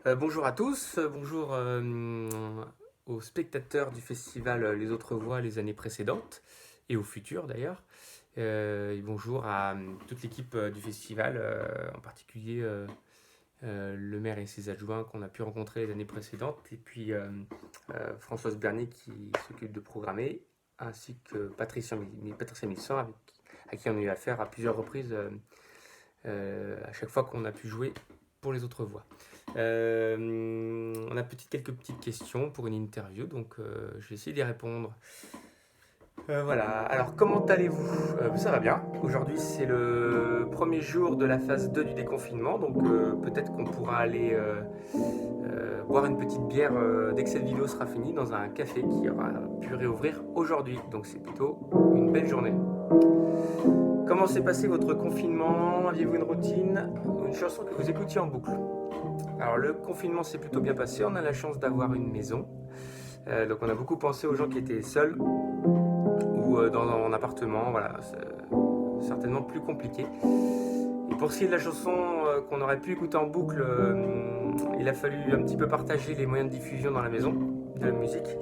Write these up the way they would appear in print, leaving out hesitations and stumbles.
Bonjour à tous, bonjour aux spectateurs du festival Les Autres Voix les années précédentes et aux futurs d'ailleurs. Et bonjour à toute l'équipe du festival, en particulier le maire et ses adjoints qu'on a pu rencontrer les années précédentes, et puis Françoise Bernier qui s'occupe de programmer, ainsi que Patricia Milsan, à qui on a eu affaire à plusieurs reprises à chaque fois qu'on a pu jouer pour Les Autres Voix. On a quelques petites questions pour une interview, donc je vais essayer d'y répondre. Voilà, alors comment allez-vous? Ça va bien. Aujourd'hui, c'est le premier jour de la phase 2 du déconfinement, donc peut-être qu'on pourra aller boire une petite bière dès que cette vidéo sera finie dans un café qui aura pu réouvrir aujourd'hui. Donc c'est plutôt une belle journée. Comment s'est passé votre confinement? Aviez-vous une routine ou une chanson que vous écoutiez en boucle? Alors le confinement s'est plutôt bien passé, on a la chance d'avoir une maison. Donc on a beaucoup pensé aux gens qui étaient seuls ou dans un appartement, voilà, c'est certainement plus compliqué. Et pour ce qui est de la chanson qu'on aurait pu écouter en boucle, il a fallu un petit peu partager les moyens de diffusion dans la maison de la musique.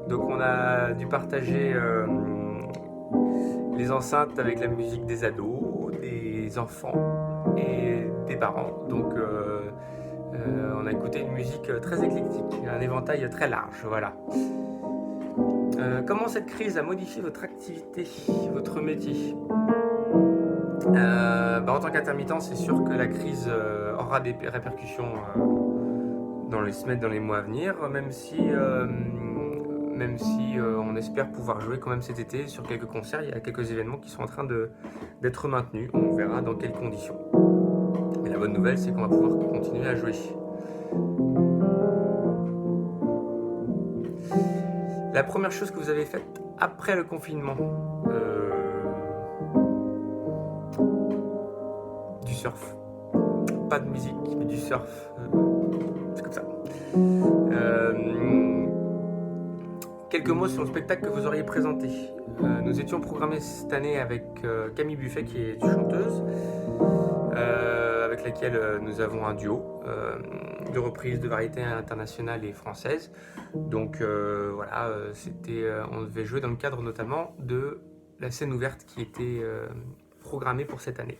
Donc on a dû partager les enceintes avec la musique des ados, des enfants et des parents. Donc on a écouté une musique très éclectique, un éventail très large, voilà. Comment cette crise a modifié votre activité, votre métier? En tant qu'intermittent, c'est sûr que la crise aura des répercussions dans les semaines, dans les mois à venir, même si on espère pouvoir jouer quand même cet été sur quelques concerts. Il y a quelques événements qui sont en train d'être maintenus. On verra dans quelles conditions. Mais la bonne nouvelle, c'est qu'on va pouvoir continuer à jouer. La première chose que vous avez faite après le confinement, du surf. Pas de musique, mais du surf. C'est comme ça. Quelques mots sur le spectacle que vous auriez présenté. Nous étions programmés cette année avec Camille Buffet, qui est une chanteuse, avec laquelle nous avons un duo de reprises de variétés internationales et françaises. Donc voilà, on devait jouer dans le cadre notamment de la scène ouverte qui était programmée pour cette année.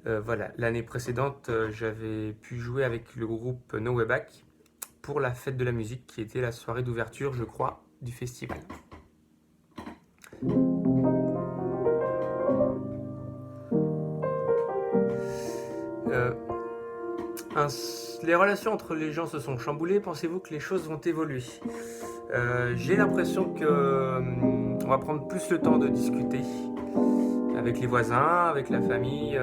Voilà, l'année précédente, j'avais pu jouer avec le groupe No Way Back pour la fête de la musique, qui était la soirée d'ouverture, je crois, du festival. Euh, les relations entre les gens se sont chamboulées. Pensez-vous que les choses vont évoluer? J'ai l'impression que on va prendre plus le temps de discuter avec les voisins, avec la famille.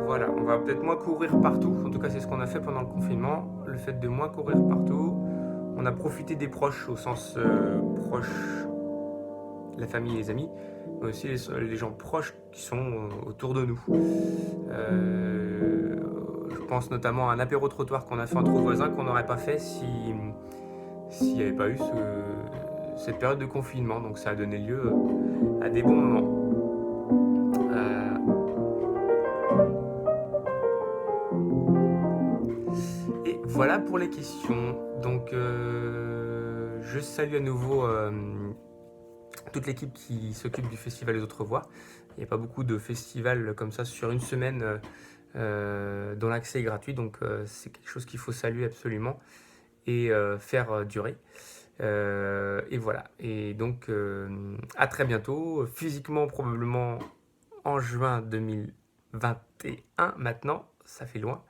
Voilà, on va peut-être moins courir partout. En tout cas, c'est ce qu'on a fait pendant le confinement. Le fait de moins courir partout. On a profité des proches au sens proche, la famille et les amis, mais aussi les gens proches qui sont autour de nous. Je pense notamment à un apéro-trottoir qu'on a fait entre voisins qu'on n'aurait pas fait s'il n'y avait pas eu cette période de confinement. Donc ça a donné lieu à des bons moments. Et voilà pour les questions. Donc je salue à nouveau toute l'équipe qui s'occupe du festival Les Autres Voix. Il n'y a pas beaucoup de festivals comme ça sur une semaine dont l'accès est gratuit, donc c'est quelque chose qu'il faut saluer absolument et faire durer. Et voilà. Et donc à très bientôt, physiquement probablement en juin 2021 maintenant, ça fait loin.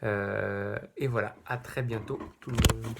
Et voilà, à très bientôt tout le monde.